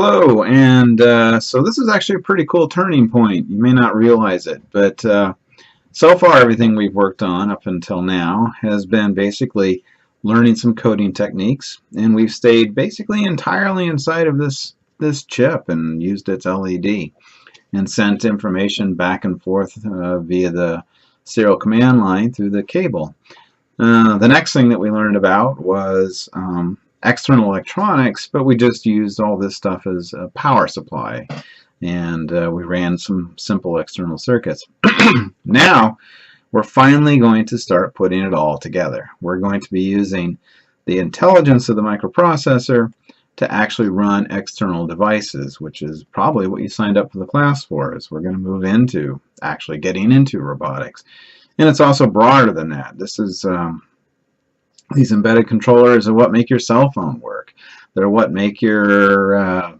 Hello, and so this is actually a pretty cool turning point. You may not realize it, but so far everything we've worked on up until now has been basically learning some coding techniques, and we've stayed basically entirely inside of this chip and used its LED and sent information back and forth via the serial command line through the cable. The next thing that we learned about was external electronics, but we just used all this stuff as a power supply, and we ran some simple external circuits. Now we're finally going to start putting it all together. We're going to be using the intelligence of the microprocessor to actually run external devices, which is probably what you signed up for the class for, is we're going to move into actually getting into robotics. And it's also broader than that. This is these embedded controllers are what make your cell phone work. They're what make your a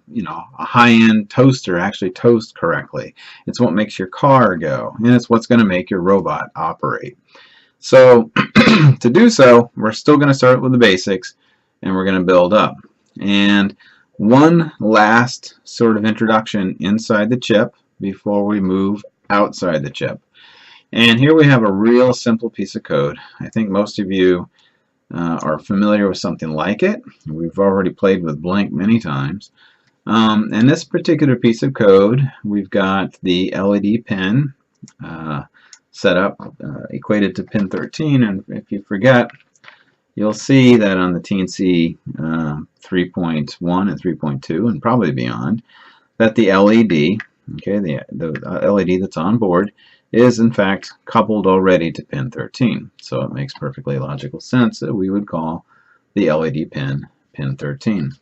high-end toaster actually toast correctly. It's what makes your car go, and it's what's going to make your robot operate. So to do so, we're still going to start with the basics, and we're going to build up. And one last sort of introduction inside the chip before we move outside the chip. And here we have a real simple piece of code. I think most of you are familiar with something like it. We've already played with Blink many times. And this particular piece of code, we've got the LED pin set up, equated to pin 13. And if you forget, you'll see that on the TNC 3.1 and 3.2 and probably beyond, that the LED, okay, the LED that's on board, is in fact coupled already to pin 13. So it makes perfectly logical sense that we would call the LED pin pin 13.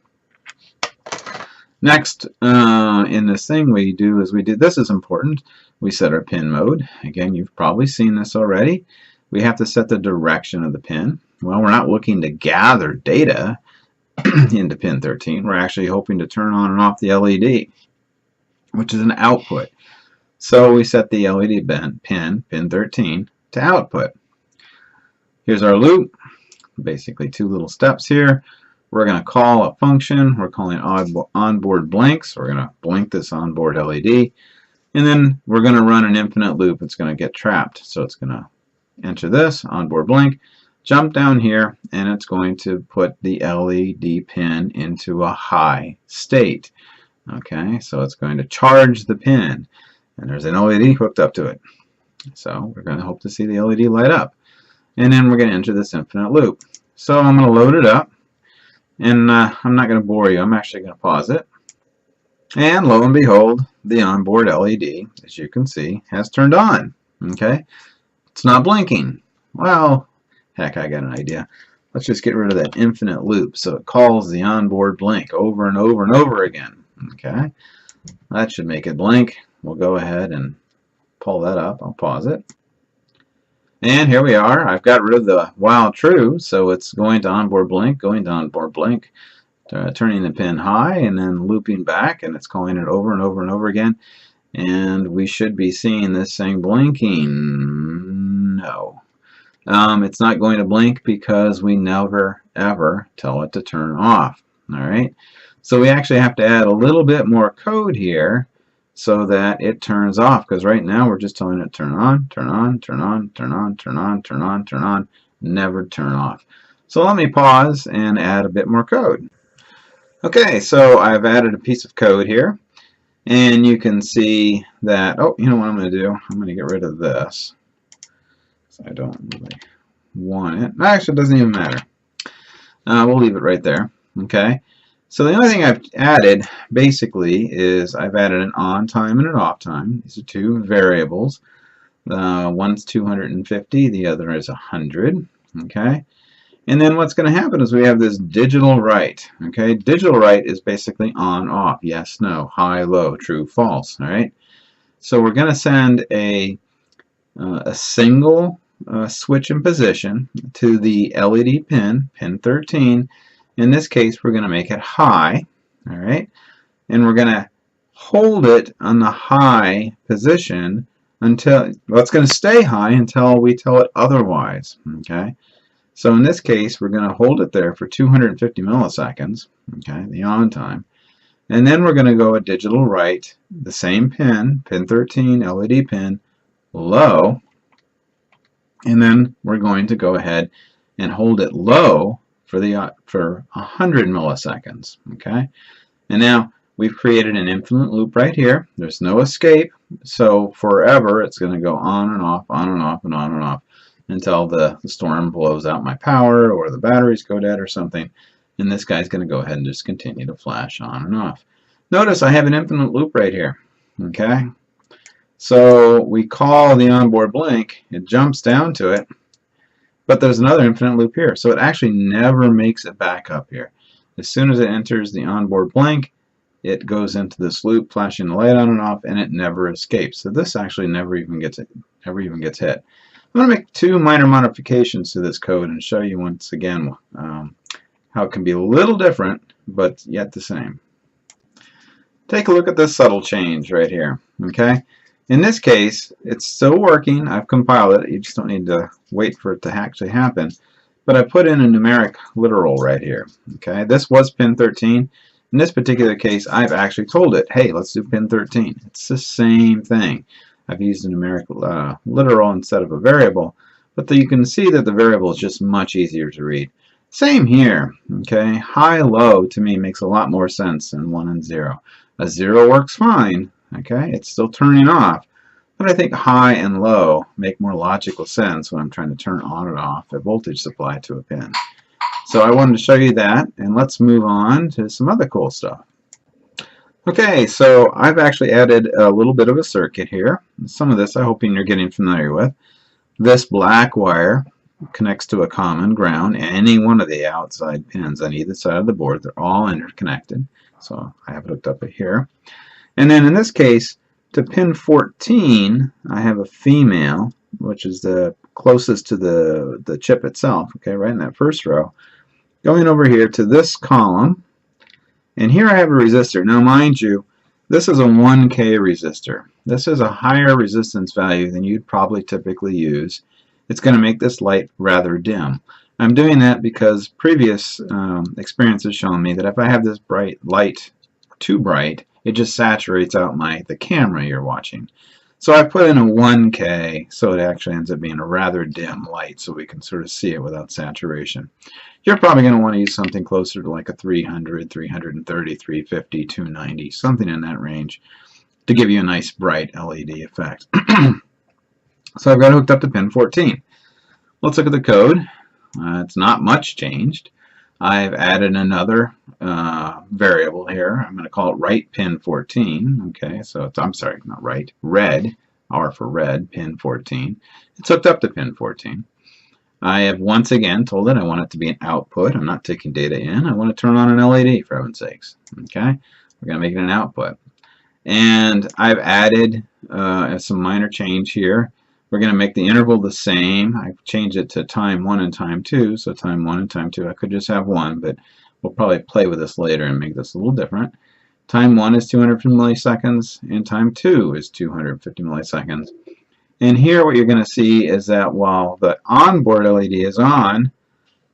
Next, in this thing we do is this is important. We set our pin mode. Again, you've probably seen this already. We have to set the direction of the pin. Well, we're not looking to gather data into pin 13. We're actually hoping to turn on and off the LED, which is an output. So we set the LED pin 13, to output. Here's our loop. Basically two little steps here. We're going to call a function. We're calling onboard blinks. We're going to blink this onboard LED. And then we're going to run an infinite loop. It's going to get trapped. So it's going to enter this, onboard blink, jump down here, and it's going to put the LED pin into a high state. Okay, so it's going to charge the pin. And there's an LED hooked up to it. So we're going to hope to see the LED light up. And then we're going to enter this infinite loop. So I'm going to load it up. And I'm not going to bore you. I'm actually going to pause it. And lo and behold, the onboard LED, as you can see, has turned on. Okay? It's not blinking. Well, heck, I got an idea. Let's just get rid of that infinite loop so it calls the onboard blink over and over and over again. Okay? That should make it blink. We'll go ahead and pull that up. I'll pause it. And here we are. I've got rid of the while true, so it's going to onboard blink, going to onboard blink, turning the pin high, and then looping back, and it's calling it over and over and over again. And we should be seeing this thing blinking. No. It's not going to blink because we never, ever tell it to turn off. All right? So we actually have to add a little bit more code here so that it turns off, because right now we're just telling it turn on, turn on, turn on, turn on, turn on, turn on, turn on, never turn off. So let me pause and add a bit more code. Okay, so I've added a piece of code here, and you can see that, oh, you know what I'm going to do? I'm going to get rid of this. So I don't really want it. Actually, it doesn't even matter. We'll leave it right there. Okay. So the only thing I've added basically is I've added an on time and an off time. These are two variables. One's 250, the other is 100. Okay, and then what's going to happen is we have this digital write. Okay, digital write is basically on off, yes, no, high, low, true, false. All right, so we're going to send a single switch in position to the LED pin 13. In this case, we're going to make it high, all right? And we're going to hold it on the high position until, well, it's going to stay high until we tell it otherwise, okay? So in this case, we're going to hold it there for 250 milliseconds, okay, the on time. And then we're going to go a digital write, the same pin, pin 13, LED pin, low, and then we're going to go ahead and hold it low for 100 milliseconds. Okay, and now we've created an infinite loop right here. There's no escape, so forever it's going to go on and off, on and off, and on and off until the storm blows out my power or the batteries go dead or something. And this guy's going to go ahead and just continue to flash on and off. Notice I have an infinite loop right here. Okay, so we call the onboard blink, it jumps down to it, but there's another infinite loop here, so it actually never makes it back up here. As soon as it enters the onboard blink, it goes into this loop, flashing the light on and off, and it never escapes. So this actually never even gets hit. I'm going to make two minor modifications to this code and show you once again how it can be a little different, but yet the same. Take a look at this subtle change right here. Okay, in this case, it's still working. I've compiled it. You just don't need to wait for it to actually happen. But I put in a numeric literal right here. Okay, this was pin 13. In this particular case, I've actually told it, hey, let's do pin 13. It's the same thing. I've used a numeric literal instead of a variable, but you can see that the variable is just much easier to read. Same here. Okay, high-low to me makes a lot more sense than 1 and 0. A 0 works fine. Okay, it's still turning off, but I think high and low make more logical sense when I'm trying to turn on and off a voltage supply to a pin. So I wanted to show you that, and let's move on to some other cool stuff. Okay, so I've actually added a little bit of a circuit here. Some of this I'm hoping you're getting familiar with. This black wire connects to a common ground, and any one of the outside pins on either side of the board, they're all interconnected. So I have it hooked up here. And then in this case, to pin 14, I have a female, which is the closest to the chip itself, okay, right in that first row, going over here to this column. And here I have a resistor. Now mind you, this is a 1K resistor. This is a higher resistance value than you'd probably typically use. It's going to make this light rather dim. I'm doing that because previous experience has shown me that if I have this bright light too bright, it just saturates out the camera you're watching. So I put in a 1K, so it actually ends up being a rather dim light, so we can sort of see it without saturation. You're probably going to want to use something closer to like a 300, 330, 350, 290, something in that range to give you a nice bright LED effect. So I've got it hooked up to pin 14. Let's look at the code. It's not much changed. I've added another variable here. I'm going to call it write pin 14. Okay, so it's, I'm sorry, not write, red, R for red, pin 14. It's hooked up to pin 14. I have once again told it I want it to be an output. I'm not taking data in. I want to turn on an LED, for heaven's sakes. Okay, we're going to make it an output. And I've added some minor change here. We're going to make the interval the same. I've changed it to time 1 and time 2. So time 1 and time 2, I could just have 1, but we'll probably play with this later and make this a little different. Time 1 is 250 milliseconds, and time 2 is 250 milliseconds. And here what you're going to see is that while the onboard LED is on,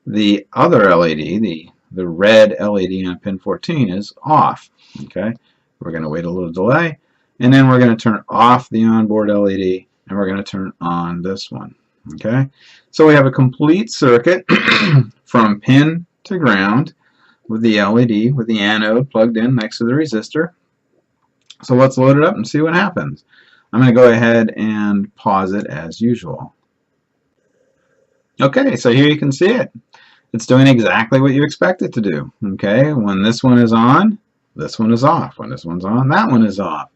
the other LED, the red LED on pin 14, is off. Okay, we're going to wait a little delay, and then we're going to turn off the onboard LED, and we're going to turn on this one. Okay, so we have a complete circuit from pin to ground with the LED, with the anode plugged in next to the resistor. So let's load it up and see what happens. I'm going to go ahead and pause it as usual. Okay, so here you can see it. It's doing exactly what you expect it to do. Okay, when this one is on, this one is off. When this one's on, that one is off.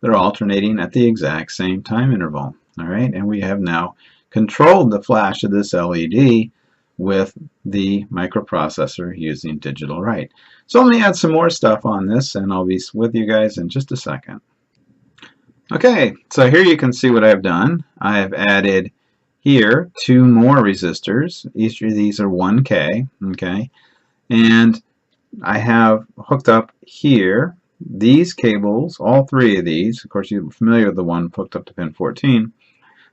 They're alternating at the exact same time interval. All right, and we have now controlled the flash of this LED with the microprocessor using digitalWrite. So let me add some more stuff on this, and I'll be with you guys in just a second. Okay, so here you can see what I've done. I have added here 2 more resistors. Each of these are 1K, okay, and I have hooked up here these cables, all 3 of these. Of course, you're familiar with the one hooked up to pin 14,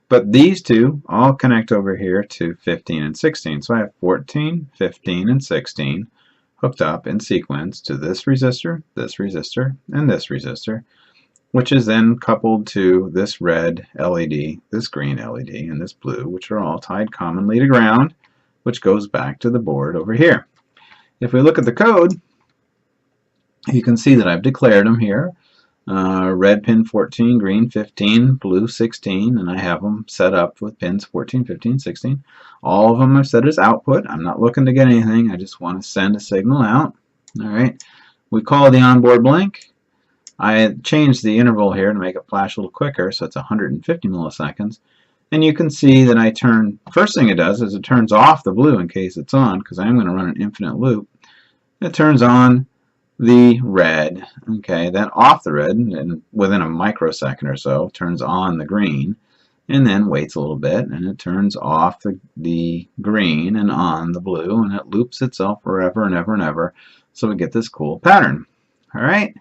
but these 2 all connect over here to 15 and 16. So I have 14, 15, and 16 hooked up in sequence to this resistor, and this resistor, which is then coupled to this red LED, this green LED, and this blue, which are all tied commonly to ground, which goes back to the board over here. If we look at the code, you can see that I've declared them here. Red pin 14, green 15, blue 16, and I have them set up with pins 14, 15, 16. All of them I've set as output. I'm not looking to get anything. I just want to send a signal out. All right. We call the onboard blink. I changed the interval here to make it flash a little quicker, so it's 150 milliseconds. And you can see that I turn, first thing it does is it turns off the blue in case it's on, because I'm going to run an infinite loop. It turns on the red, okay, then off the red, and within a microsecond or so, turns on the green, and then waits a little bit, and it turns off the green and on the blue, and it loops itself forever and ever and ever, so we get this cool pattern. All right,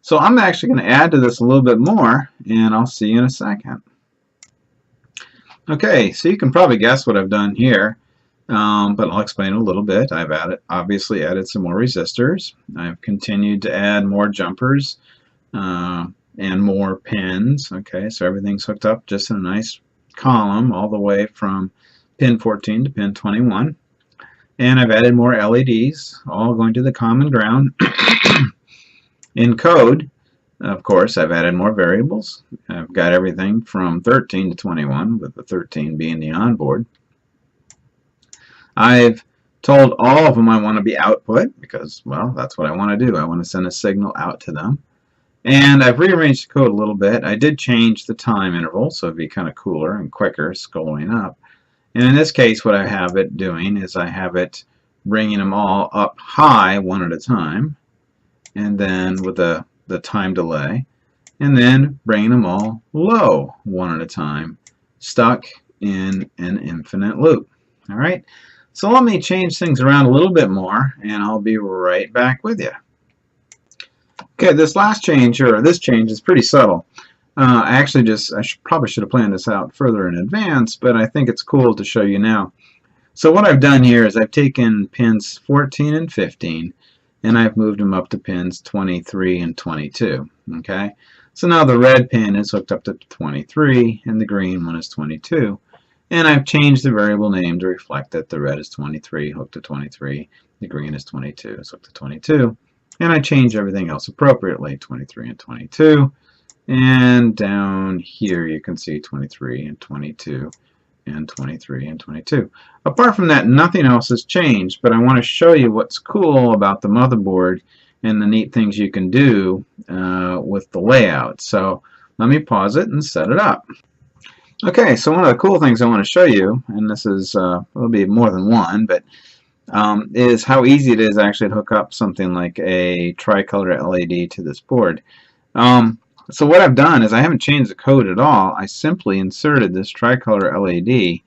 so I'm actually going to add to this a little bit more, and I'll see you in a second. Okay, so you can probably guess what I've done here. But I'll explain a little bit. I've obviously added some more resistors. I've continued to add more jumpers and more pins. Okay, so everything's hooked up just in a nice column all the way from pin 14 to pin 21. And I've added more LEDs, all going to the common ground. In code, of course, I've added more variables. I've got everything from 13 to 21, with the 13 being the onboard. I've told all of them I want to be output because, well, that's what I want to do. I want to send a signal out to them. And I've rearranged the code a little bit. I did change the time interval, so it'd be kind of cooler and quicker scrolling up. And in this case, what I have it doing is I have it bringing them all up high one at a time, and then with the time delay, and then bringing them all low one at a time, stuck in an infinite loop. All right. So let me change things around a little bit more, and I'll be right back with you. Okay, this last change, or this change, is pretty subtle. I probably should have planned this out further in advance, but I think it's cool to show you now. So what I've done here is I've taken pins 14 and 15, and I've moved them up to pins 23 and 22. Okay, so now the red pin is hooked up to 23, and the green one is 22. And I've changed the variable name to reflect that the red is 23, hooked to 23, the green is 22, it's hooked to 22. And I change everything else appropriately, 23 and 22. And down here you can see 23 and 22 and 23 and 22. Apart from that, nothing else has changed, but I want to show you what's cool about the motherboard and the neat things you can do with the layout. So let me pause it and set it up. Okay, so one of the cool things I want to show you, and this is, will be more than one, but is how easy it is actually to hook up something like a tricolor LED to this board. So what I've done is I haven't changed the code at all. I simply inserted this tricolor LED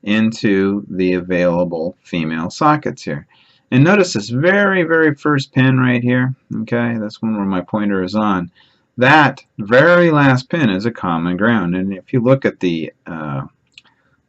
into the available female sockets here. And notice this very, very first pin right here, okay, that's one where my pointer is on. That very last pin is a common ground, and if you look at the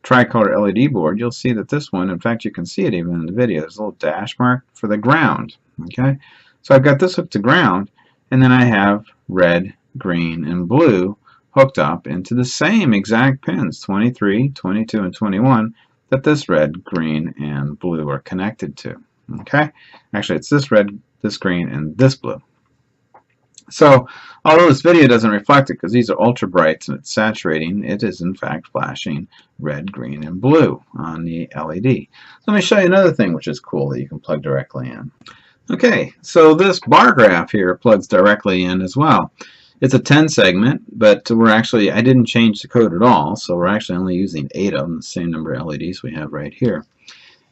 tricolor LED board, you'll see that this one, in fact you can see it even in the video, there's a little dash mark for the ground. Okay, so I've got this hooked to ground, and then I have red, green, and blue hooked up into the same exact pins, 23, 22, and 21, that this red, green, and blue are connected to. Okay, actually it's this red, this green, and this blue. So, although this video doesn't reflect it because these are ultra brights and it's saturating, it is in fact flashing red, green, and blue on the LED. So let me show you another thing which is cool that you can plug directly in. Okay, so this bar graph here plugs directly in as well. It's a 10 segment, but I didn't change the code at all, so we're actually only using 8 of them, the same number of LEDs we have right here.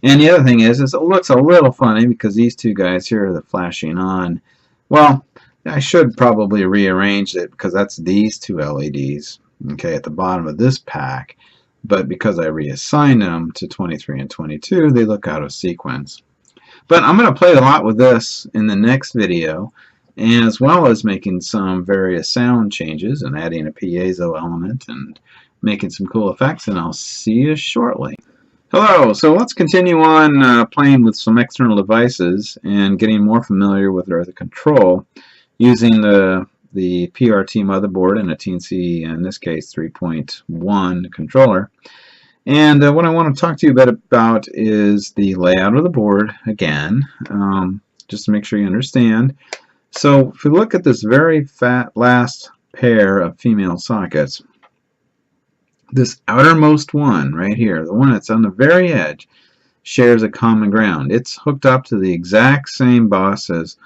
And the other thing is it looks a little funny because these two guys here are the flashing on. Well, I should probably rearrange it because that's these two LEDs, okay, at the bottom of this pack, but because I reassigned them to 23 and 22, they look out of sequence. But I'm going to play a lot with this in the next video, as well as making some various sound changes and adding a piezo element and making some cool effects, and I'll see you shortly. Hello, so let's continue on playing with some external devices and getting more familiar with the control using the PRT motherboard and a TNC, in this case 3.1 controller. And what I want to talk to you a bit about is the layout of the board again, just to make sure you understand. So if we look at this very last pair of female sockets, this outermost one right here, the one that's on the very edge, shares a common ground. It's hooked up to the exact same bus as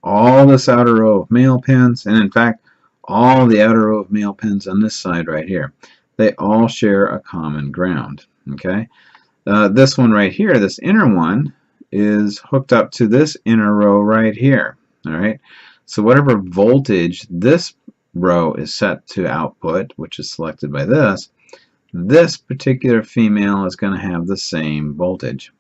all this outer row of male pins, and in fact all the outer row of male pins on this side right here. They all share a common ground. Okay, this one right here, this inner one, is hooked up to this inner row right here. Alright, so whatever voltage this row is set to output, which is selected by this particular female is going to have the same voltage.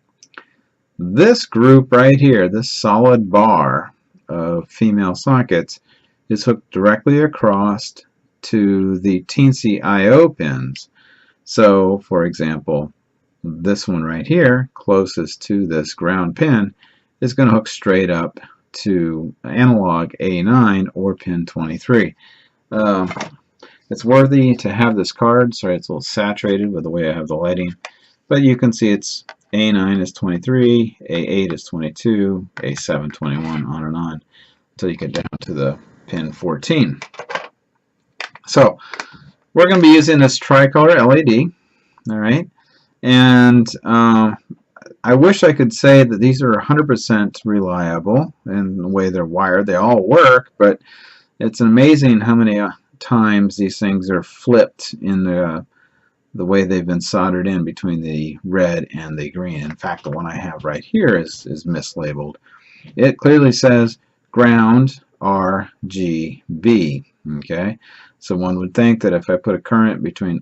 This group right here, this solid bar of female sockets, is hooked directly across to the TNC I/O pins. So, for example, this one right here, closest to this ground pin, is going to hook straight up to analog A9 or pin 23. It's worthy to have this card. Sorry, it's a little saturated with the way I have the lighting, but you can see it's A9 is 23, A8 is 22, A7 21, on and on until you get down to the pin 14. So we're going to be using this tricolor LED, all right, and I wish I could say that these are 100% reliable in the way they're wired. They all work, but it's amazing how many times these things are flipped in the way they've been soldered in between the red and the green. In fact, the one I have right here is mislabeled. It clearly says ground RGB. Okay, so one would think that if I put a current between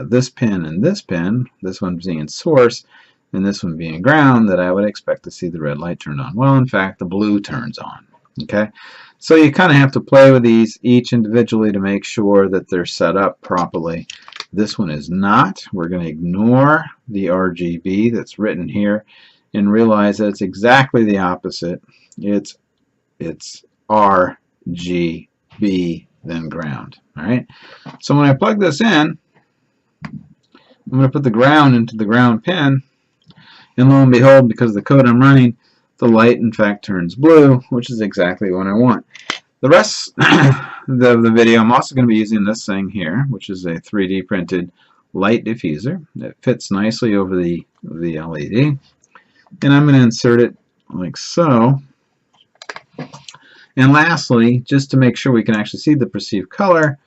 this pin and this pin, this one being source and this one being ground, that I would expect to see the red light turn on. Well, in fact, the blue turns on. Okay, so you kind of have to play with these each individually to make sure that they're set up properly. This one is not. We're going to ignore the RGB that's written here and realize that it's exactly the opposite. It's RGB, then ground. All right. So when I plug this in, I'm going to put the ground into the ground pin, and lo and behold, because of the code I'm running, the light in fact turns blue, which is exactly what I want. The rest of the video, I'm also going to be using this thing here, which is a 3D printed light diffuser. It fits nicely over the LED, and I'm going to insert it like so. And lastly, just to make sure we can actually see the perceived color,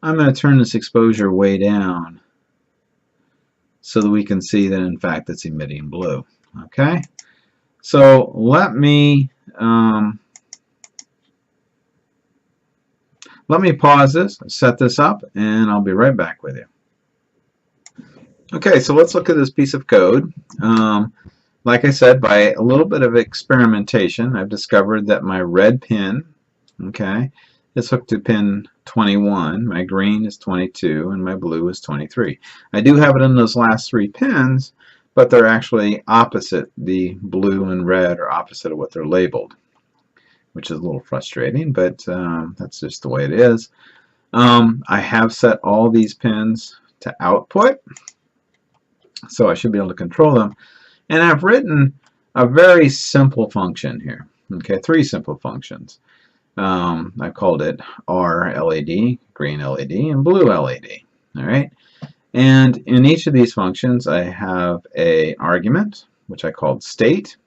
I'm going to turn this exposure way down so that we can see that in fact it's emitting blue. Okay, so let me pause this, set this up, and I'll be right back with you. Okay, so let's look at this piece of code. Like I said, by a little bit of experimentation, I've discovered that my red pin, okay, is hooked to pin 21, my green is 22, and my blue is 23. I do have it in those last three pins, but they're actually opposite. The blue and red are opposite of what they're labeled, which is a little frustrating, but that's just the way it is. I have set all these pins to output, so I should be able to control them. And I've written a very simple function here. Okay, three simple functions. I called it R LED, green LED, and blue LED. All right, and in each of these functions, I have an argument, which I called state.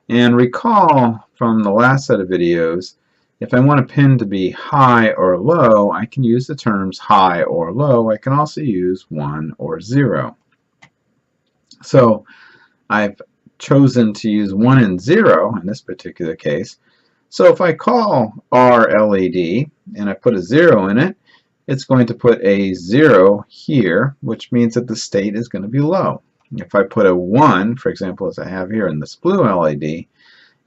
And recall from the last set of videos, if I want a pin to be high or low, I can use the terms high or low. I can also use 1 or 0. So I've chosen to use 1 and 0 in this particular case. So if I call R LED and I put a 0 in it, it's going to put a 0 here, which means that the state is going to be low. If I put a 1, for example, as I have here in this blue LED,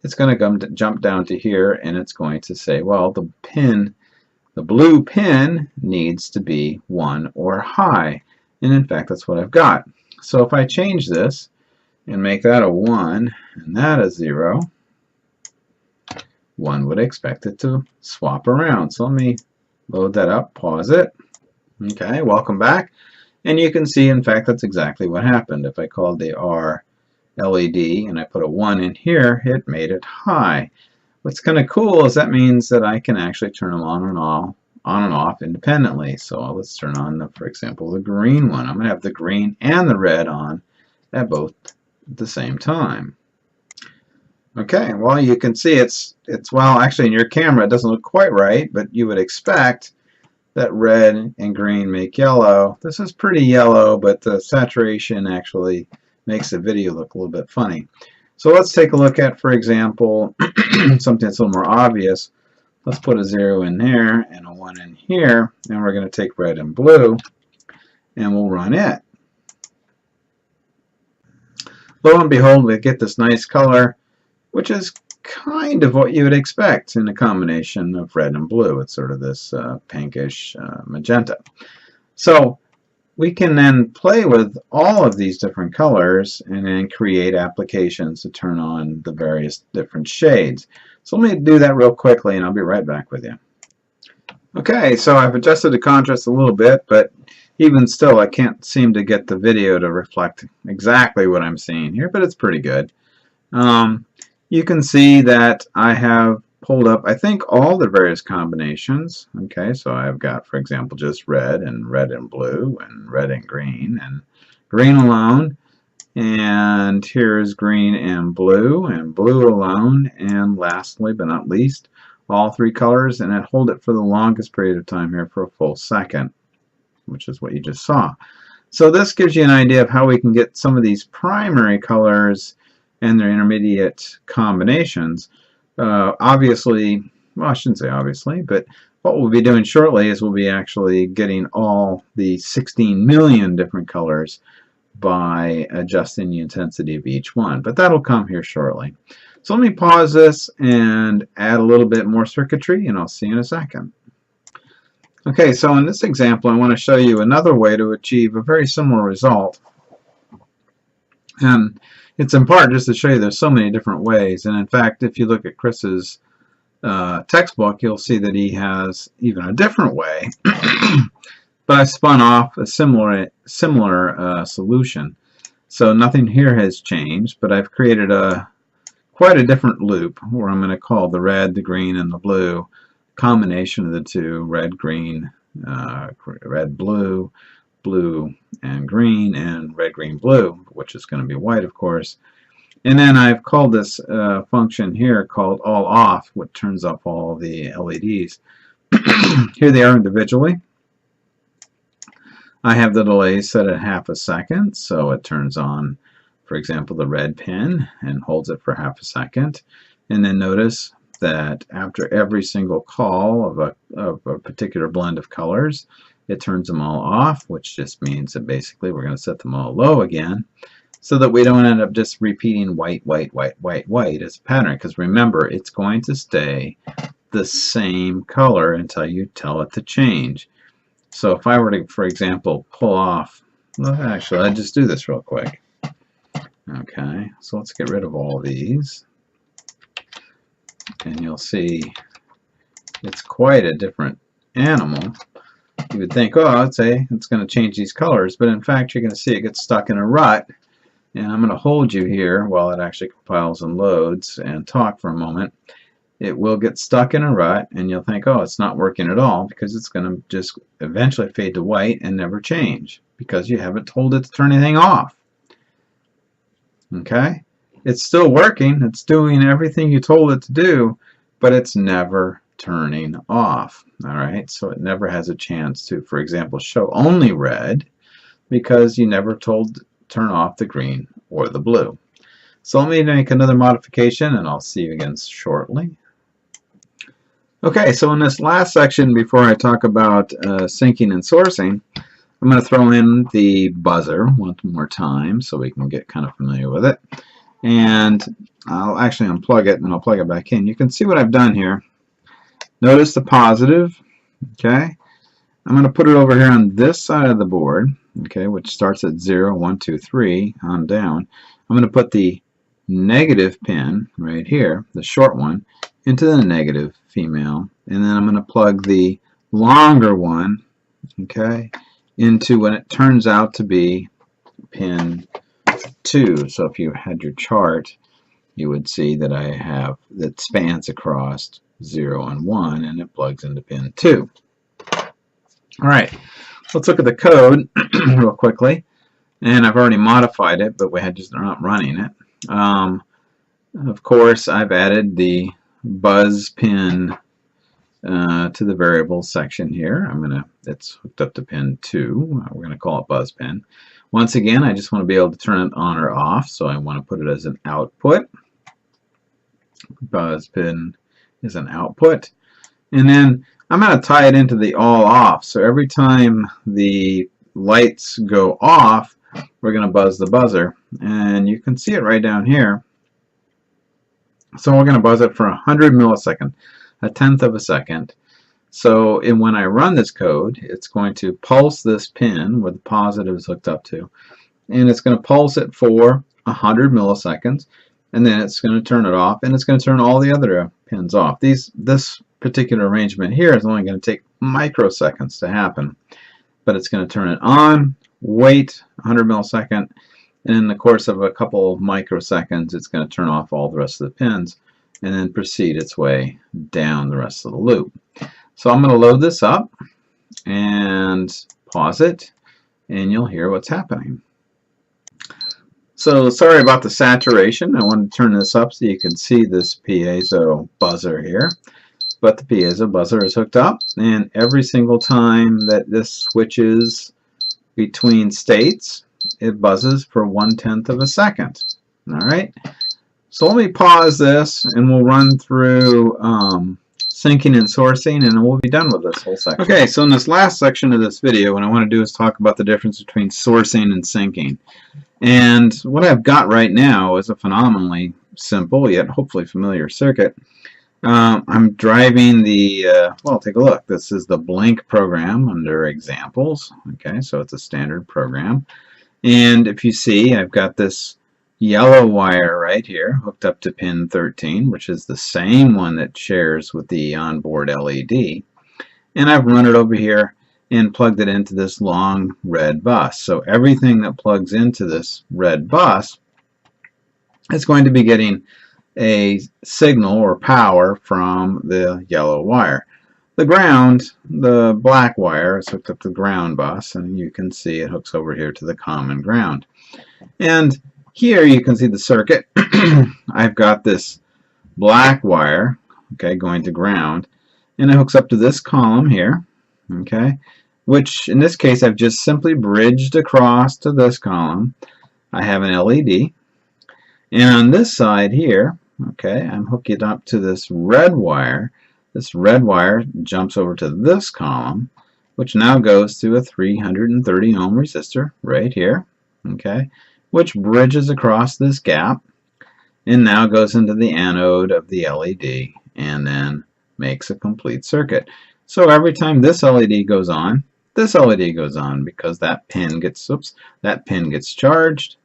it's going to jump down to here, and it's going to say, well, the blue pin needs to be 1 or high. And in fact, that's what I've got. So if I change this and make that a 1 and that a 0, one would expect it to swap around. So let me load that up, pause it. Okay, welcome back. And you can see, in fact, that's exactly what happened. If I called the R LED and I put a 1 in here, it made it high. What's kind of cool is that means that I can actually turn them on and off independently. So let's turn on, for example, the green one. I'm going to have the green and the red on at both at the same time. Okay, well, you can see it's well, actually in your camera it doesn't look quite right, but you would expect that red and green make yellow. This is pretty yellow, but the saturation actually makes the video look a little bit funny. So let's take a look at, for example, something that's a little more obvious. Let's put a 0 in there and a 1 in here, and we're going to take red and blue, and we'll run it. Lo and behold, we get this nice color, which is kind of what you would expect in a combination of red and blue. It's sort of this pinkish magenta. So we can then play with all of these different colors and then create applications to turn on the various different shades. So let me do that real quickly and I'll be right back with you. Okay, so I've adjusted the contrast a little bit, but even still I can't seem to get the video to reflect exactly what I'm seeing here, but it's pretty good. You can see that I have pulled up, I think, all the various combinations. Okay, so I've got, for example, just red and blue and red and green alone. And here's green and blue alone. And lastly, but not least, all three colors. And I hold it for the longest period of time here for a full second, which is what you just saw. So this gives you an idea of how we can get some of these primary colors and their intermediate combinations. Obviously, well, I shouldn't say obviously, but what we'll be doing shortly is we'll be actually getting all the 16 million different colors by adjusting the intensity of each one. But that'll come here shortly. So let me pause this and add a little bit more circuitry, and I'll see you in a second. Okay, so in this example, I want to show you another way to achieve a very similar result. And it's in part just to show you there's so many different ways. And in fact, if you look at Chris's textbook, you'll see that he has even a different way. But I spun off a similar solution. So nothing here has changed, but I've created quite a different loop where I'm going to call the red, the green, and the blue combination of the two, red, green, red, blue, blue and green, and red, green, blue, which is going to be white, of course. And then I've called this function here called all off, which turns off all the LEDs. Here they are individually. I have the delay set at ½ a second, so it turns on, for example, the red pin and holds it for ½ a second. And then notice that after every single call of a particular blend of colors, it turns them all off, which just means that basically we're going to set them all low again so that we don't end up just repeating white, white, white, white, white as a pattern. Because remember, it's going to stay the same color until you tell it to change. So if I were to, for example, pull off, well, actually, I'll just do this real quick. Okay, so let's get rid of all these. And you'll see it's quite a different animal. You would think, oh, I'd say it's going to change these colors, but in fact you're going to see it gets stuck in a rut. And I'm going to hold you here while it actually compiles and loads and talk for a moment. It will get stuck in a rut, and you'll think, oh, it's not working at all, because it's going to just eventually fade to white and never change because you haven't told it to turn anything off. Okay? It's still working. It's doing everything you told it to do, but it's never turning off. All right? So it never has a chance to, for example, show only red because you never told turn off the green or the blue. So let me make another modification, and I'll see you again shortly. Okay, so in this last section, before I talk about syncing and sourcing, I'm going to throw in the buzzer one more time so we can get kind of familiar with it. And I'll actually unplug it, and I'll plug it back in. You can see what I've done here. Notice the positive. Okay, I'm going to put it over here on this side of the board. okay, which starts at 0, 1, 2, 3 on down. I'm going to put the negative pin right here, the short one, into the negative female, and then I'm going to plug the longer one, okay, into what it turns out to be pin 2. So if you had your chart, you would see that I have that spans across 0 and 1, and it plugs into pin 2. All right, let's look at the code real quickly. And I've already modified it, but we're not running it. Of course, I've added the buzz pin to the variables section here. It's hooked up to pin 2. We're going to call it buzz pin. Once again, I just want to be able to turn it on or off, so I want to put it as an output. Buzz pin is an output. And then I'm going to tie it into the all off. So every time the lights go off, we're going to buzz the buzzer. And you can see it right down here. So we're going to buzz it for 100 milliseconds, a tenth of a second. So when I run this code, it's going to pulse this pin where the positive is hooked up to. And it's going to pulse it for 100 milliseconds. And then it's going to turn it off, and it's going to turn all the other pins off. This particular arrangement here is only going to take microseconds to happen. But it's going to turn it on, wait 100 milliseconds, and in the course of a couple microseconds, it's going to turn off all the rest of the pins, and then proceed its way down the rest of the loop. So I'm going to load this up and pause it, and you'll hear what's happening. So sorry about the saturation. I want to turn this up so you can see this piezo buzzer here. But the piezo buzzer is hooked up, and every single time that this switches between states, it buzzes for 1/10 of a second. All right. So let me pause this, and we'll run through syncing and sourcing, and we'll be done with this whole section. Okay, so in this last section of this video, what I want to do is talk about the difference between sourcing and syncing. And what I've got right now is a phenomenally simple yet hopefully familiar circuit. I'm driving the, well, take a look. This is the Blink program under examples. Okay, so it's a standard program. And if you see, I've got this yellow wire right here hooked up to pin 13, which is the same one that shares with the onboard LED. And I've run it over here and plugged it into this long red bus. So everything that plugs into this red bus is going to be getting a signal or power from the yellow wire. The ground, the black wire, is hooked up to the ground bus, and you can see it hooks over here to the common ground. And here you can see the circuit. I've got this black wire, okay, going to ground, and it hooks up to this column here, okay, which in this case I've just simply bridged across to this column. I have an LED, and on this side here, okay, I'm hooking up to this red wire. This red wire jumps over to this column, which now goes to a 330 ohm resistor right here, okay, which bridges across this gap and now goes into the anode of the LED and then makes a complete circuit. So every time this LED goes on, this LED goes on because that pin gets charged,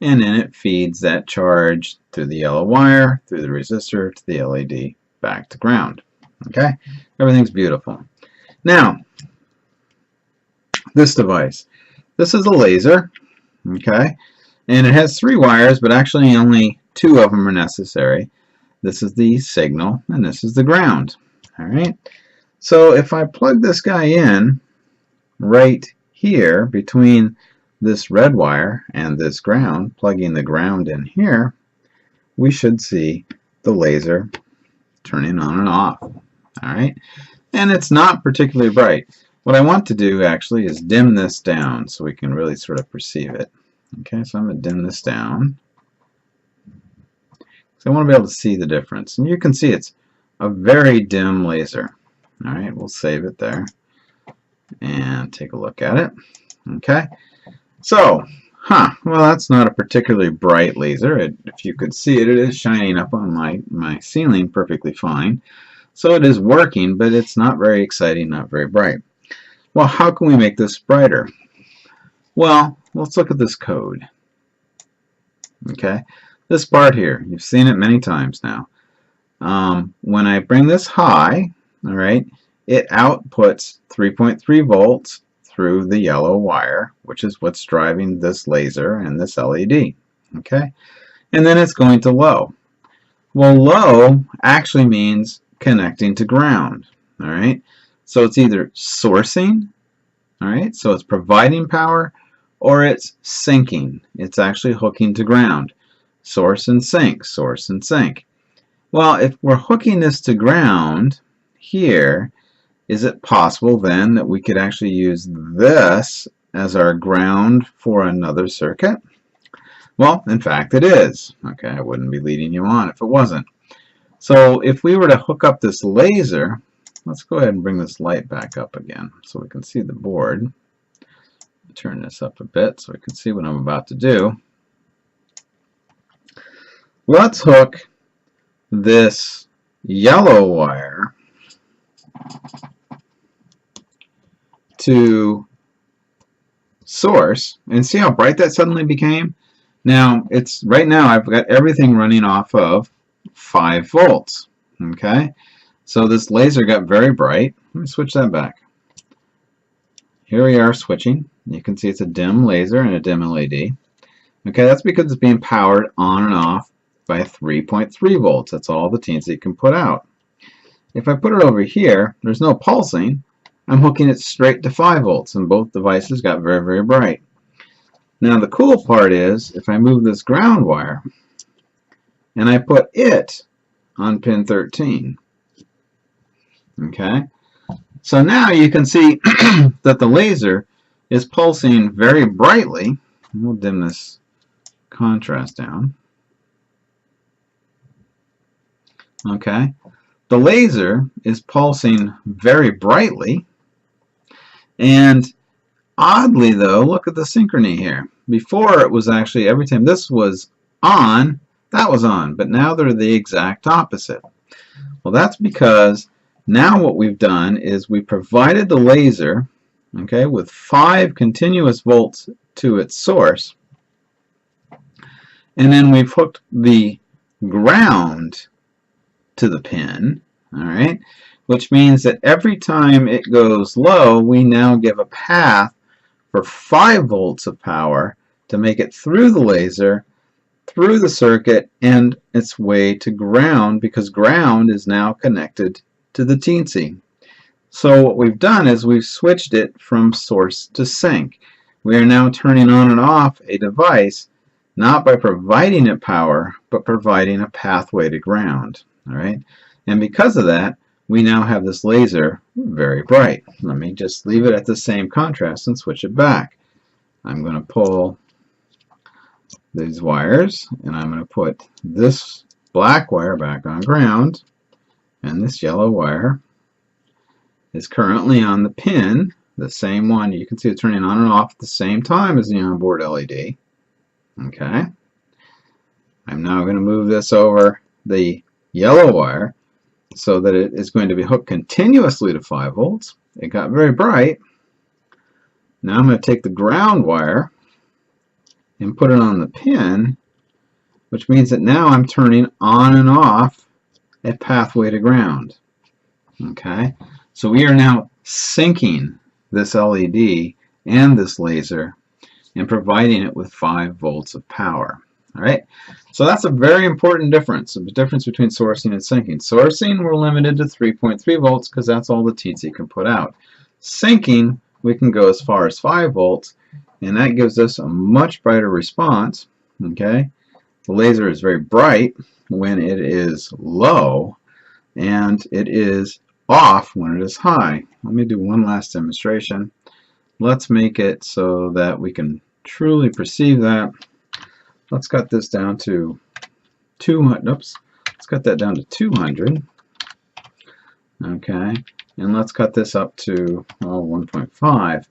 and then it feeds that charge through the yellow wire, through the resistor, to the LED, back to ground. Okay, everything's beautiful. Now, this device, this is a laser, okay, and it has 3 wires, but actually only 2 of them are necessary. This is the signal, and this is the ground. All right, so if I plug this guy in right here between this red wire and this ground, plugging the ground in here, we should see the laser turning on and off. All right, and it's not particularly bright. What I want to do actually is dim this down so we can really sort of perceive it. Okay, so I'm going to dim this down. So I want to be able to see the difference. And you can see it's a very dim laser. All right, we'll save it there and take a look at it. Okay, so, well, that's not a particularly bright laser. If you could see it, it is shining up on my ceiling perfectly fine. So it is working, but it's not very exciting, not very bright. Well, how can we make this brighter? Well, let's look at this code. Okay, this part here, you've seen it many times now. When I bring this high, all right, it outputs 3.3 volts through the yellow wire, which is what's driving this laser and this LED. Okay, and then it's going to low. Well, low actually means connecting to ground. All right, so it's either sourcing, all right, so it's providing power, or it's sinking. It's actually hooking to ground. Source and sink, source and sink. Well, if we're hooking this to ground here, is it possible then that we could actually use this as our ground for another circuit? Well, in fact it is. Okay, I wouldn't be leading you on if it wasn't. So if we were to hook up this laser, let's go ahead and bring this light back up again so we can see the board. Turn this up a bit so we can see what I'm about to do. Let's hook this yellow wire to source and see how bright that suddenly became. Now it's right now I've got everything running off of 5 volts. Okay, so this laser got very bright. Let me switch that back. Here we are switching. You can see it's a dim laser and a dim LED. Okay, that's because it's being powered on and off by 3.3 volts. That's all the teensy can put out. If I put it over here, there's no pulsing. I'm hooking it straight to 5 volts, and both devices got very, very bright. Now the cool part is, if I move this ground wire, and I put it on pin 13, okay, so now you can see that the laser is pulsing very brightly. We'll dim this contrast down. Okay, the laser is pulsing very brightly, and oddly though, look at the synchrony here. Before it was actually, every time this was on, that was on, but now they're the exact opposite. Well, that's because now what we've done is we provided the laser, okay, with 5 continuous volts to its source, and then we've hooked the ground to the pin, all right, which means that every time it goes low, we now give a path for 5 volts of power to make it through the laser, through the circuit, and its way to ground, because ground is now connected to the teensy. So what we've done is we've switched it from source to sink. We are now turning on and off a device not by providing it power, but providing a pathway to ground. All right, and because of that, we now have this laser very bright. Let me just leave it at the same contrast and switch it back. I'm going to pull these wires, and I'm going to put this black wire back on ground, and this yellow wire is currently on the pin, the same one. You can see it turning on and off at the same time as the onboard LED. Okay, I'm now going to move this over the yellow wire so that it is going to be hooked continuously to 5 volts. It got very bright. Now I'm going to take the ground wire and put it on the pin, which means that now I'm turning on and off a pathway to ground. Okay, so we are now syncing this LED and this laser and providing it with 5 volts of power. All right, so that's a very important difference, the difference between sourcing and sinking. Sourcing, we're limited to 3.3 volts because that's all the teensy can put out. Sinking, we can go as far as 5 volts, and that gives us a much brighter response. Okay, the laser is very bright when it is low, and it is off when it is high. Let me do one last demonstration. Let's make it so that we can truly perceive that. Let's cut this down to 200. Oops. Let's cut that down to 200. Okay, and let's cut this up to 1.5.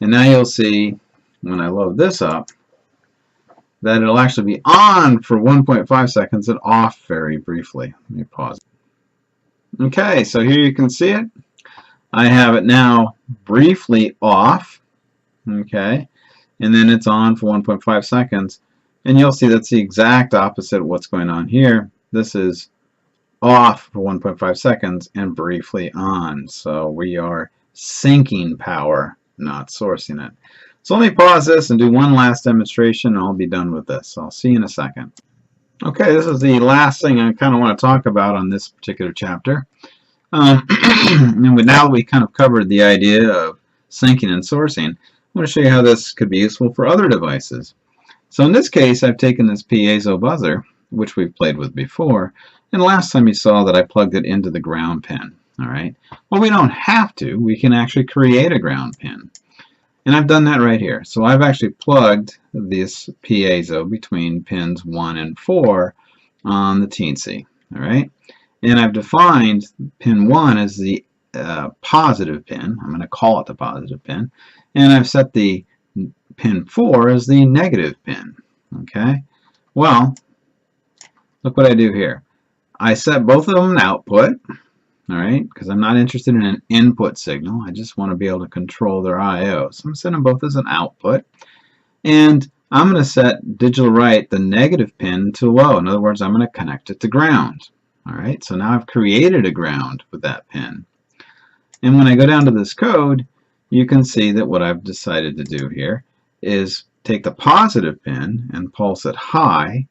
And now you'll see when I load this up that it'll actually be on for 1.5 seconds and off very briefly. Let me pause. Okay, so here you can see it. I have it now briefly off. Okay, and then it's on for 1.5 seconds. And you'll see that's the exact opposite of what's going on here. This is off for 1.5 seconds and briefly on. So we are sinking power, not sourcing it. So let me pause this and do one last demonstration, and I'll be done with this. I'll see you in a second. Okay, this is the last thing I kind of want to talk about on this particular chapter. And now that we kind of covered the idea of syncing and sourcing, I want to show you how this could be useful for other devices. So in this case, I've taken this piezo buzzer, which we've played with before, and last time you saw that I plugged it into the ground pin. All right. Well, we don't have to. We can actually create a ground pin. And I've done that right here. So I've actually plugged this piezo between pins 1 and 4 on the teensy. All right. And I've defined pin 1 as the positive pin. I'm going to call it the positive pin. And I've set the pin 4 as the negative pin. Okay. Well, look what I do here. I set both of them an output. All right, because I'm not interested in an input signal. I just want to be able to control their I/O. So I'm setting both as an output. And I'm going to set digitalWrite, the negative pin, to low. In other words, I'm going to connect it to ground. All right, so now I've created a ground with that pin. And when I go down to this code, you can see that what I've decided to do here is take the positive pin and pulse it high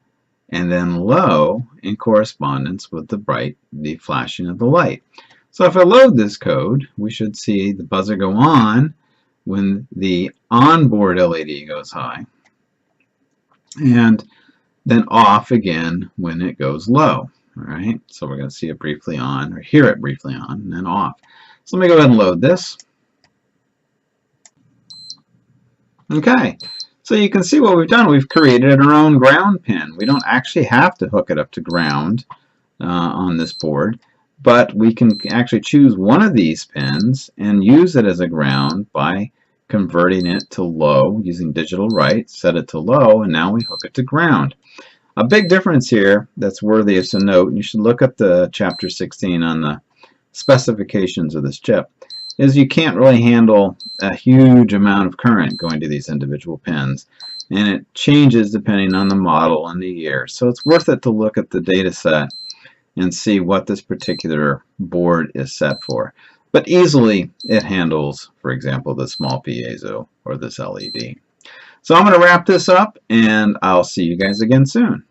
and then low in correspondence with the flashing of the light. So if I load this code, we should see the buzzer go on when the onboard LED goes high, and then off again when it goes low. All right, so we're going to see it briefly on, or hear it briefly on, and then off. So let me go ahead and load this. Okay. So you can see what we've done. We've created our own ground pin. We don't actually have to hook it up to ground on this board, but we can actually choose one of these pins and use it as a ground by converting it to low using digitalWrite, set it to low, and now we hook it to ground. A big difference here that's worthy of some note, and you should look up the Chapter 16 on the specifications of this chip, is you can't really handle a huge amount of current going to these individual pins, and it changes depending on the model and the year. So it's worth it to look at the data set and see what this particular board is set for. But easily it handles, for example, the small piezo or this LED. So I'm going to wrap this up, and I'll see you guys again soon.